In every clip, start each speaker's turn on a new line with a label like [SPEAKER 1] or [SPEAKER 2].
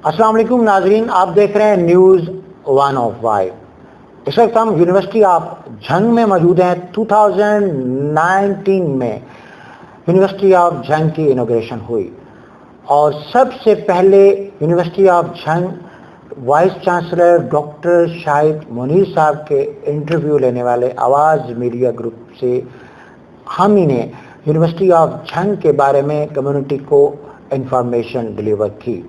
[SPEAKER 1] السلام علیکم ناظرین، آپ دیکھ رہے ہیں نیوز 105۔ اس وقت ہم یونیورسٹی آف جھنگ میں موجود ہیں۔ 2019 میں یونیورسٹی آف جھنگ کی انوگریشن ہوئی اور سب سے پہلے university of Jhang vice chancellor doctor Shahid Munir صاحب کے انٹرویو لینے والے آواز میڈیا گروپ سے ہم ہی نے یونیورسٹی آف جھنگ کے بارے میں کمیونٹی کو انفارمیشن ڈلیور کی۔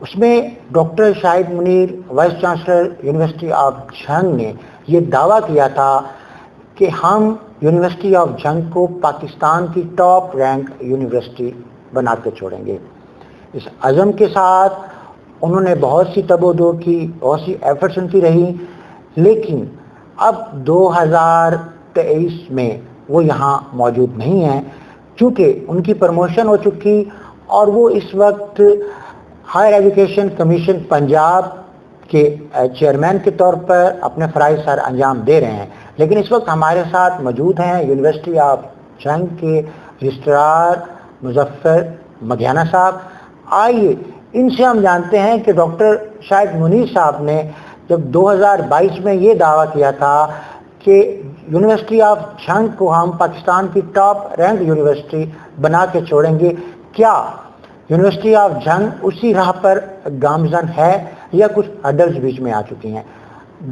[SPEAKER 1] اس میں doctor Shahid Munir vice chancellor university of Jhang نے یہ دعویٰ کیا تھا کہ ہم یونیورسٹی آف جھنگ کو پاکستان کی ٹاپ رینک یونیورسٹی بنا کے چھوڑیں گے۔ اس عزم کے ساتھ انہوں نے بہت سی تب و دو کی، بہت سی ایفرٹس ان کی رہی، لیکن اب 2023 میں وہ یہاں موجود نہیں ہیں کیونکہ ان کی پروموشن ہو چکی اور وہ اس وقت ہائر ایجوکیشن کمیشن پنجاب کے چیئرمین کے طور پر اپنے فرائض سر انجام دے رہے ہیں۔ لیکن اس وقت ہمارے ساتھ موجود ہیں یونیورسٹی آف جھنگ کے رجسٹرار مظفر مگھیانہ صاحب۔ آئیے ان سے ہم جانتے ہیں کہ ڈاکٹر شاہد منیر صاحب نے جب 2022 میں یہ دعویٰ کیا تھا کہ یونیورسٹی آف جھنگ کو ہم پاکستان کی ٹاپ رینک یونیورسٹی بنا کے چھوڑیں گے، کیا یونیورسٹی آف جھنگ اسی راہ پر گامزن ہے یا کچھ ہرڈلز بیچ میں آ چکی ہیں؟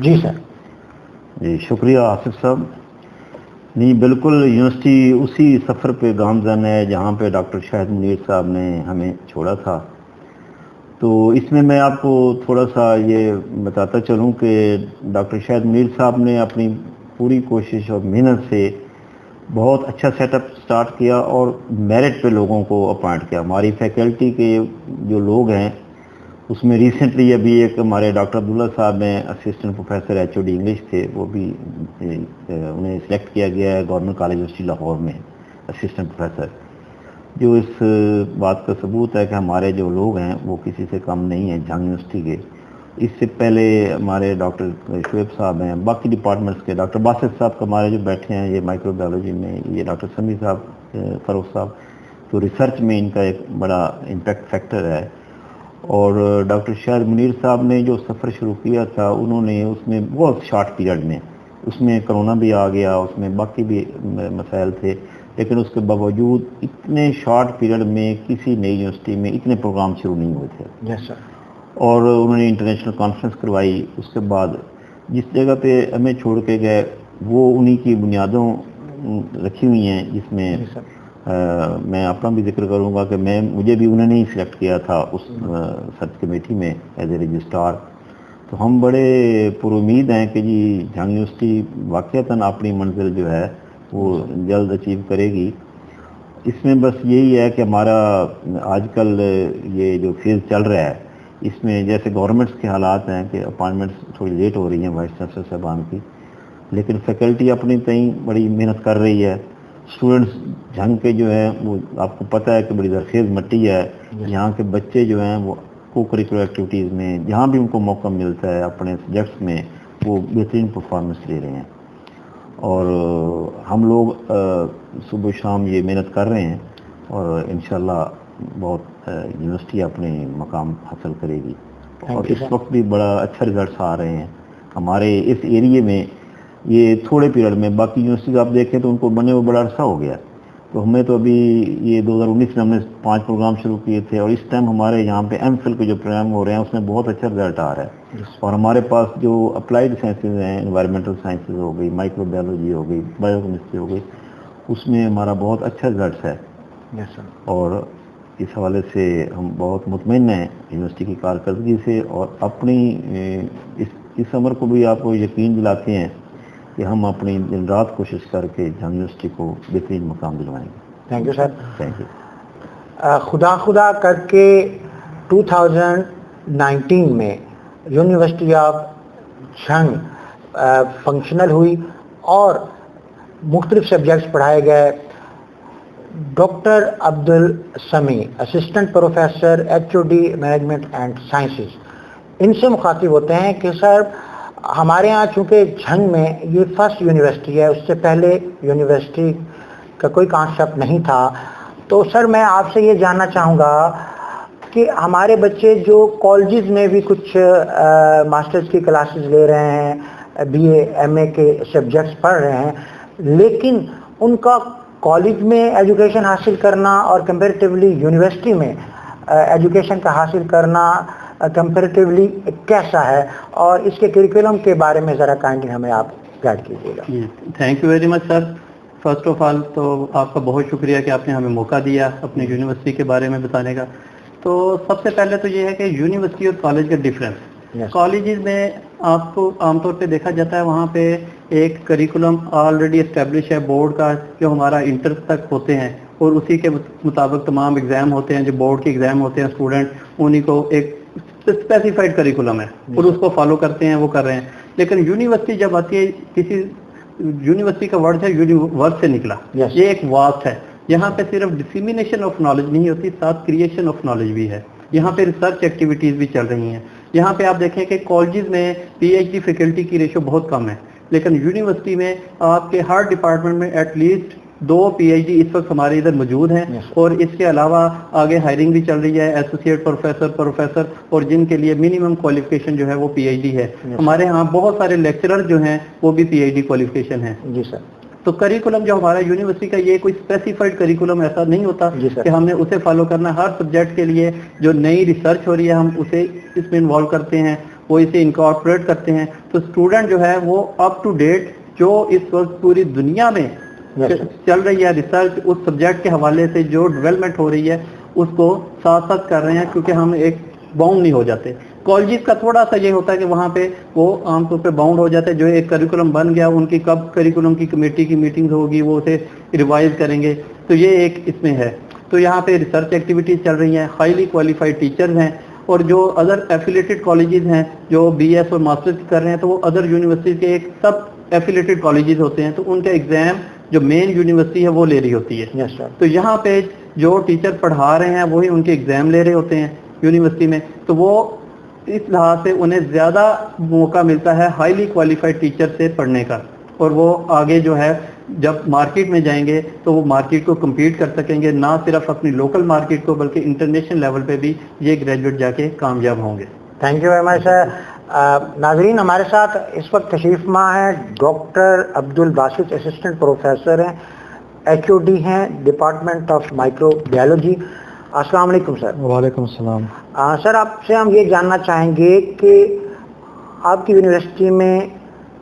[SPEAKER 1] جی سر۔
[SPEAKER 2] جی شکریہ آصف صاحب۔ نہیں، بالکل یونیورسٹی اسی سفر پہ گامزن ہے جہاں پہ ڈاکٹر شاہد منیر صاحب نے ہمیں چھوڑا تھا۔ تو اس میں آپ کو تھوڑا سا یہ بتاتا چلوں کہ ڈاکٹر شاہد منیر صاحب نے اپنی پوری کوشش اور محنت سے بہت اچھا سیٹ اپ سٹارٹ کیا اور میرٹ پہ لوگوں کو اپوائنٹ کیا۔ ہماری فیکلٹی کے جو لوگ ہیں اس میں ریسنٹلی ابھی ایک ہمارے ڈاکٹر عبداللہ صاحب ہیں، اسسٹنٹ پروفیسر HOD انگلش تھے، وہ بھی انہیں سلیکٹ کیا گیا ہے گورنمنٹ کالج یونیورسٹی لاہور میں اسسٹنٹ پروفیسر، جو اس بات کا ثبوت ہے کہ ہمارے جو لوگ ہیں وہ کسی سے کم نہیں ہیں جھنگ یونیورسٹی کے۔ اس سے پہلے ہمارے ڈاکٹر شعیب صاحب ہیں، باقی ڈپارٹمنٹس کے ڈاکٹر باسط صاحب ہمارے جو بیٹھے ہیں یہ مائکرو بایولوجی میں، یہ ڈاکٹر سمیع صاحب فروخ صاحب، تو ریسرچ میں ان کا ایک بڑا امپیکٹ فیکٹر ہے۔ اور ڈاکٹر شاہد منیر صاحب نے جو سفر شروع کیا تھا انہوں نے اس میں بہت شارٹ پیریڈ میں، اس میں کرونا بھی آ گیا، اس میں باقی بھی مسائل تھے، لیکن اس کے باوجود اتنے شارٹ پیریڈ میں کسی نئی یونیورسٹی میں اتنے پروگرام شروع نہیں ہوئے تھے۔
[SPEAKER 1] یس سر۔
[SPEAKER 2] اور انہوں نے انٹرنیشنل کانفرنس کروائی، اس کے بعد جس جگہ پہ ہمیں چھوڑ کے گئے وہ انہی کی بنیادوں رکھی ہوئی ہیں، جس میں میں اپنا بھی ذکر کروں گا کہ مجھے بھی انہوں نے ہی سلیکٹ کیا تھا اس سرچ کمیٹی میں ایز اے رجسٹرار۔ تو ہم بڑے پر امید ہیں کہ جی جھنگ یونیورسٹی واقعتاً اپنی منزل جو ہے وہ جلد اچیو کرے گی۔ اس میں بس یہی ہے کہ ہمارا آج کل یہ جو فیز چل رہا ہے اس میں جیسے گورنمنٹس کے حالات ہیں کہ اپائنٹمنٹس تھوڑی لیٹ ہو رہی ہیں وائس چانسلر صاحبان کی، لیکن فیکلٹی اپنی تئیں بڑی محنت کر رہی ہے۔ اسٹوڈنٹس جھنگ کے جو ہیں وہ آپ کو پتہ ہے کہ بڑی زرخیز مٹی ہے، یہاں کے بچے جو ہیں وہ کو کریکولر ایکٹیویٹیز میں جہاں بھی ان کو موقع ملتا ہے اپنے سبجیکٹس میں وہ بہترین پرفارمنس دے رہے ہیں، اور ہم لوگ صبح و شام یہ محنت کر رہے ہیں اور انشاءاللہ بہت یونیورسٹی اپنے مقام حاصل کرے گی۔ اور اس وقت بھی بڑا اچھا رزلٹس آ رہے ہیں ہمارے اس ایریے میں۔ یہ تھوڑے پیریڈ میں باقی یونیورسٹیز آپ دیکھیں تو ان کو بنے ہوئے بڑا عرصہ ہو گیا، تو ہمیں تو ابھی یہ 2019 میں ہم نے 5 پروگرام شروع کیے تھے، اور اس ٹائم ہمارے یہاں پہ MPhil کے جو پروگرام ہو رہے ہیں اس میں بہت اچھا رزلٹ آ رہا ہے۔ اور ہمارے پاس جو اپلائیڈ سائنسز ہیں، انوائرمنٹل سائنسز ہو گئی، مائکرو بایولوجی ہو گئی، بایو کیمسٹری ہو گئی، اس میں ہمارا بہت اچھا رزلٹس ہے۔ اور اس حوالے سے ہم بہت مطمئن ہیں یونیورسٹی کی کارکردگی سے، اور اپنی اس عمر کو بھی آپ کو یقین دلاتے ہیں کہ ہم اپنی دن رات کوشش کر کے جھنگ یونیورسٹی کو بہترین مقام دلوائیں گے۔
[SPEAKER 1] Thank you sir.
[SPEAKER 2] Thank you.
[SPEAKER 1] خدا کر کے 2019 میں یونیورسٹی آف جھنگ فنکشنل ہوئی اور مختلف سبجیکٹس پڑھائے گئے۔ Doctor Abdussami assistant professor HOD management and sciences ان سے مخاطب ہوتے ہیں کہ سر ہمارے ہاں چونکہ جھنگ میں یہ فرسٹ یونیورسٹی ہے، اس سے پہلے یونیورسٹی کا کوئی کانسیپٹ نہیں تھا، تو سر میں آپ سے یہ جاننا چاہوں گا کہ کہ ہمارے بچے جو کالجز میں بھی کچھ ماسٹرز کی کلاسز لے رہے ہیں, بی اے ایم اے کے سبجیکٹس پڑھ رہے ہیں, لیکن ان کا کالج میں ایجوکیشن حاصل کرنا اور کمپیریٹیولی یونیورسٹی میں ایجوکیشن کا حاصل کرنا کمپیریٹیولی کیسا ہے, اور اس کے کریکولم کے بارے میں ذرا کائنڈلی ہمیں آپ گائیڈ کیجیے گا.
[SPEAKER 3] Thank you very much sir. First of all تو آپ کا بہت شکریہ کہ آپ نے ہمیں موقع دیا اپنی یونیورسٹی کے بارے میں بتانے کا. تو سب سے پہلے تو یہ ہے کہ یونیورسٹی اور کالج کا ڈفرینس. کالجز میں آپ کو عام طور پہ دیکھا جاتا ہے وہاں پہ ایک کریکولم آلریڈی اسٹیبلش ہے بورڈ کا, جو ہمارا انٹر تک ہوتے ہیں, اور اسی کے مطابق تمام ایگزام ہوتے ہیں جو بورڈ کے ایگزام ہوتے ہیں. اسٹوڈنٹ انہیں کو ایک اسپیسیفائڈ کریکولم ہے اور اس کو فالو کرتے ہیں, وہ کر رہے ہیں. لیکن یونیورسٹی جب آتی ہے, کسی یونیورسٹی کا ورڈ ہے یونیورس سے نکلا, یہ ایک واسط ہے. یہاں پہ صرف ڈسیمینیشن آف نالج نہیں ہوتی, ساتھ کریشن آف نالج بھی ہے. یہاں پہ ریسرچ ایکٹیویٹیز بھی چل رہی ہیں. یہاں پہ آپ دیکھیں کہ کالجز میں پی ایچ ڈی فیکلٹی کی ریشو بہت کم ہے, لیکن یونیورسٹی میں آپ کے ہر ڈپارٹمنٹ میں at least 2 P H D اس وقت ہمارے ادھر موجود ہیں. اور اس کے علاوہ آگے ہائرنگ بھی چل رہی ہے, ایسوسیٹ پروفیسر, اور جن کے لیے منیمم کوالیفیکیشن جو ہے وہ پی ایچ ڈی ہے. ہمارے ہاں بہت سارے لیکچرر جو ہیں وہ بھی پی ایچ ڈی کوالیفیکیشن ہیں.
[SPEAKER 1] جی سر.
[SPEAKER 3] تو کریکولم جو ہمارا یونیورسٹی کا, یہ کوئی اسپیسیفائڈ کریکولم ایسا نہیں ہوتا کہ ہم نے اسے فالو کرنا. ہر سبجیکٹ کے لیے جو نئی ریسرچ ہو رہی ہے ہم اسے اس میں انوالو کرتے ہیں, وہ اسے انکارپوریٹ کرتے ہیں. تو اسٹوڈنٹ جو ہے وہ اپ ٹو ڈیٹ جو اس وقت پوری دنیا میں چل رہی ہے ریسرچ, اس سبجیکٹ کے حوالے سے جو ڈیولپمنٹ ہو رہی ہے اس کو ساتھ ساتھ کر رہے ہیں, کیونکہ ہم ایک باؤنڈ نہیں ہو جاتے. کالجز کا تھوڑا سا یہ ہوتا ہے کہ وہاں پہ وہ عام طور پہ باؤنڈ ہو جاتے ہیں. جو ایک کریکولم بن گیا, ان کی کب کریکولم کی کمیٹی کی میٹنگ ہوگی وہ اسے ریوائز کریں گے. تو یہ ایک اس میں ہے. تو یہاں پہ ریسرچ ایکٹیویٹیز چل رہی ہیں, ہائیلی کوالیفائڈ ٹیچرز ہیں, اور جو ادر ایفیلیٹڈ کالجز ہیں جو بی ایس اور ماسٹرز کر رہے ہیں تو وہ ادر یونیورسٹی کے ایک سب ایفیلیٹڈ کالجز ہوتے ہیں. تو ان کا ایگزام جو مین یونیورسٹی ہے وہ لے رہی ہوتی ہے. تو یہاں پہ جو ٹیچر پڑھا رہے ہیں وہی ان کے ایگزام لے رہے ہوتے ہیں یونیورسٹی میں. تو وہ اس لحاظ سے انہیں زیادہ موقع ملتا ہے ہائیلی کوالیفائڈ ٹیچر سے پڑھنے کا, اور وہ آگے جو ہے جب مارکیٹ میں جائیں گے تو وہ مارکیٹ کو کمپیٹ کر سکیں گے, نہ صرف اپنی لوکل مارکیٹ کو بلکہ انٹرنیشنل لیول پہ بھی یہ گریجویٹ جا کے کامیاب ہوں گے.
[SPEAKER 1] تھینک یو ویری مچ سر. ناظرین, ہمارے ساتھ اس وقت تشریف فرما ہیں ڈاکٹر عبدالباسط, اسسٹنٹ پروفیسر ہیں, ایچ او ڈی ہیں, ڈپارٹمنٹ آف مائکرو بایولوجی. السلام علیکم سر.
[SPEAKER 4] وعلیکم السلام.
[SPEAKER 1] سر, آپ سے ہم یہ جاننا چاہیں گے کہ آپ کی یونیورسٹی میں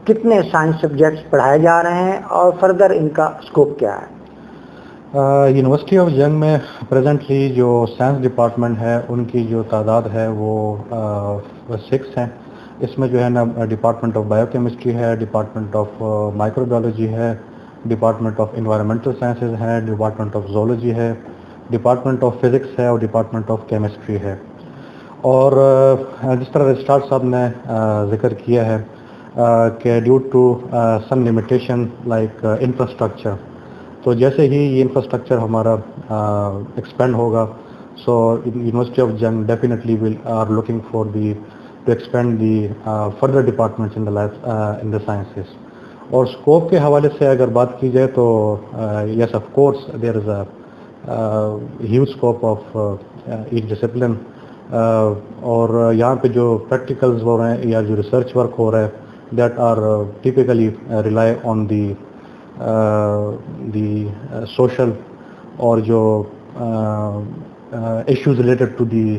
[SPEAKER 1] کتنے سائنس سبجیکٹس پڑھائے جا رہے ہیں اور فردر ان کا اسکوپ کیا ہے؟
[SPEAKER 4] یونیورسٹی آف جنگ میں پریزنٹلی جو سائنس ڈپارٹمنٹ ہے ان کی جو تعداد ہے وہ 6 ہیں. اس میں جو ہے نا ڈپارٹمنٹ آف بایو کیمسٹری ہے, ڈپارٹمنٹ آف مائکرو بایولوجی ہے, ڈپارٹمنٹ آف انوائرمنٹل سائنسز ہے, ڈپارٹمنٹ آف زولوجی ہے, ڈپارٹمنٹ آف فزکس ہے, اور ڈپارٹمنٹ آف کیمسٹری ہے. اور جس طرح رجسٹرار صاحب نے ذکر کیا ہے کہ due to some limitation like infrastructure, تو جیسے ہی یہ انفراسٹرکچر ہمارا ایکسپینڈ ہوگا, so university of Jhang definitely will are looking for the to expand the further departments in the sciences. اور اسکوپ کے حوالے سے اگر بات کی جائے تو yes of course there is a huge scope of each discipline. اور یہاں پہ جو پریکٹیکلز ہو رہے ہیں یا جو ریسرچ ورک ہو رہا ہے that are typically rely on the social اور جو issues related to the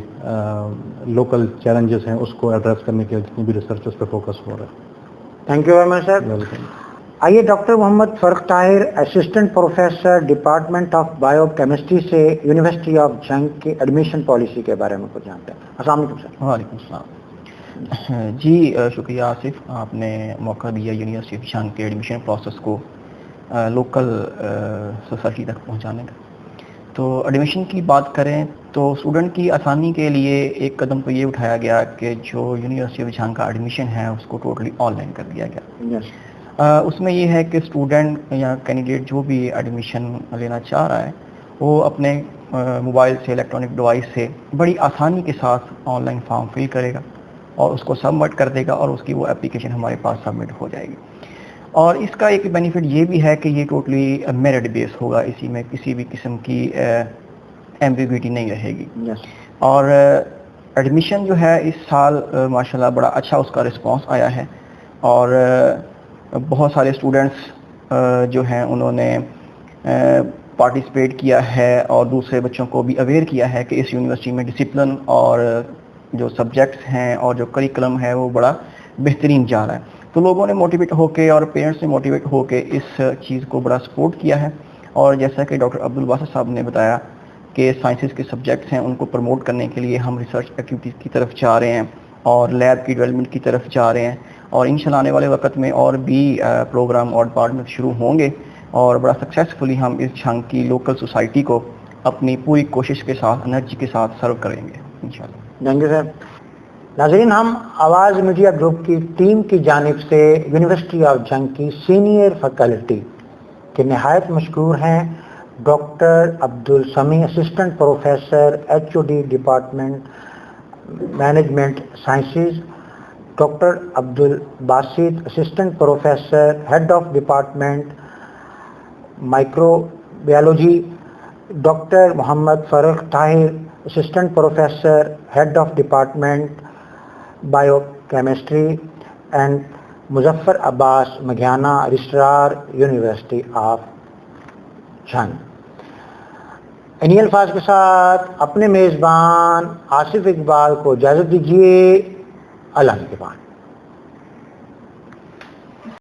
[SPEAKER 4] local challenges ہیں اس کو ایڈریس کرنے کے جتنی بھی ریسرچ اس پہ فوکس ہو رہا ہے.
[SPEAKER 1] تھینک یو ویری مچ سر. آئیے ڈاکٹر محمد فرق Tahir, assistant professor, department of bio chemistry سے, یونیورسٹی آف جنگ کی ایڈمیشن پالیسی کے بارے میں کچھ جانتے ہیں. السلام علیکم سر.
[SPEAKER 2] وعلیکم السلام. جی شکریہ آصف, آپ نے موقع دیا یونیورسٹی آف جنگ کے ایڈمیشن پروسیس کو لوکل سوسائٹی تک پہنچانے کا. تو ایڈمیشن کی بات کریں تو اسٹوڈنٹ کی آسانی کے لیے ایک قدم تو یہ اٹھایا گیا کہ جو یونیورسٹی آف جنگ کا ایڈمیشن ہے اس کو ٹوٹلی آن لائن کر دیا گیا. اس میں یہ ہے کہ اسٹوڈنٹ یا کینڈیڈیٹ جو بھی ایڈمیشن لینا چاہ رہا ہے وہ اپنے موبائل سے, الیکٹرانک ڈیوائس سے بڑی آسانی کے ساتھ آن لائن فارم فل کرے گا اور اس کو سبمٹ کر دے گا, اور اس کی وہ اپلیکیشن ہمارے پاس سبمٹ ہو جائے گی. اور اس کا ایک بینیفٹ یہ بھی ہے کہ یہ ٹوٹلی میرٹ بیس ہوگا, اسی میں کسی بھی قسم کی ایمبیگوٹی نہیں رہے گی.
[SPEAKER 3] اور ایڈمیشن جو ہے اس سال ماشاءاللہ بڑا اچھا اس کا رسپانس آیا ہے، اور بہت سارے اسٹوڈنٹس جو ہیں انہوں نے پارٹیسپیٹ کیا ہے اور دوسرے بچوں کو بھی اویئر کیا ہے کہ اس یونیورسٹی میں ڈسپلن اور جو سبجیکٹس ہیں اور جو کریکولم ہے وہ بڑا بہترین جا رہا ہے. تو لوگوں نے موٹیویٹ ہو کے اور پیرنٹس نے موٹیویٹ ہو کے اس چیز کو بڑا سپورٹ کیا ہے. اور جیسا کہ ڈاکٹر عبدالباسط صاحب نے بتایا کہ سائنسز کے سبجیکٹس ہیں ان کو پروموٹ کرنے کے لیے ہم ریسرچ ایکٹیویٹیز کی طرف جا رہے ہیں اور لیب کی ڈیولپمنٹ کی طرف جا رہے ہیں، اور انشاءاللہ آنے والے وقت میں اور بھی پروگرام اور ڈپارٹمنٹ شروع ہوں گے اور بڑا سکسیسفلی ہم اس جھنگ کی لوکل سوسائٹی کو اپنی پوری کوشش کے ساتھ انرجی کے ساتھ سرو کریں گے انشاءاللہ.
[SPEAKER 1] Thank you sir. ناظرین، ہم آواز میڈیا گروپ کی ٹیم کی جانب سے یونیورسٹی آف جنگ کی سینئر فیکلٹی کے نہایت مشکور ہیں doctor Abdussami, assistant professor HOD department management sciences, doctor Abdulbasit, assistant professor head of department microbiology, doctor Muhammad Farrukh Tahir, assistant professor head of department biochemistry, and Muzaffar Abbas مگھیانہ، رجسٹرار یونیورسٹی آف جھنگ. انہی الفاظ کے ساتھ اپنے میزبان آصف اقبال کو اجازت دیجیے. اللہ نگہبان.